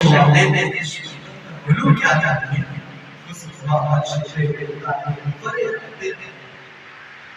والے نے بلو کیا جاتی ہے اس بات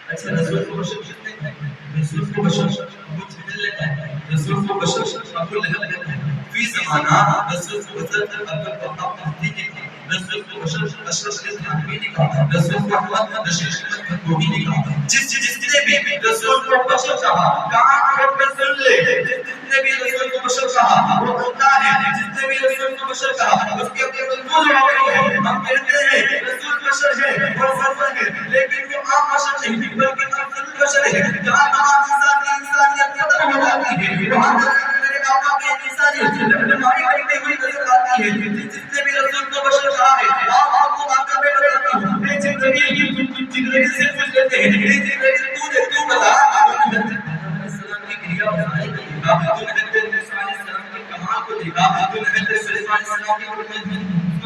اچھا رسول کو بشر کہتے ہیں رسول کو بشر ابو جہل لیتا ہے رسول کو بشر ابو لہب لیتا ہے فی زمانہ رسول کو بشر ابو بطاق تحتی کی رسول کو بشر اشرف الحاکمی نے کہا رسول کو احمد بشر کوہی نے کہا جس نے بھی رسول کو بشر کہا کان کھول کر سن لے جس نے بھی رسول کو بشر کہا وہ خدا ہے جس نے بھی رسول کو بشر کہا اس کے اپنے منظور ہو گئی ہے ہم کہتے ہیں رسول بشر ہے اور فرض ہے لیکن وہ عام بشر نہیں بلکہ افضل بشر ہے جہاں تمام انسانیت ختم ہو جاتی ہے وہاں میرے آقا کی انسانیت رہنمائی کرتے ہوئی نظر آتی ہے جس نے بھی رسول کو بشر کہا ہے آپ کو واقعہ میں بتاتا ہوں اے جبرائیل سے پوچھ لیتے ہیں اے جبرائیل تو بتا السلام کی کریا بتائی تو حضرت موسیٰ علیہ السلام کے کمال کو دیکھا تو حضرت سلیمان علیہ السلام کے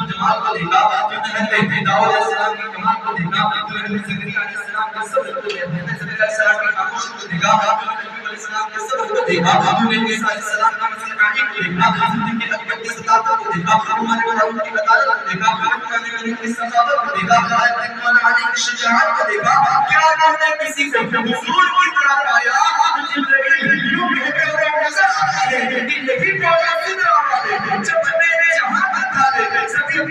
جمال کو دیکھا تو حضرت داؤد علیہ السلام کے کمال کو دیکھا تو حضرت زکریا علیہ السلام کے صبر کو دیکھا حضرت زکریا علیہ السلام کے خاموشی کو دیکھا تو نبی علیہ السلام کے صبر کو دیکھا تو نبی عیسیٰ علیہ السلام کے مسیحائی کو دیکھا زندگی کی اکبر کی صداقت کو دیکھا عمر فاروق کی عدالت کو دیکھا عثمان غنی کی صحابت کو دیکھا خالد بن علی کی شجاعت کو دیکھا کیا انہوں نے کسی کو حضور کی طرح پایا جبرائیل یوں کہتے ہوئے نظر آتا ہے کہ یہی مولا سدرا والے جب میرے جہاں بتا لے سبھی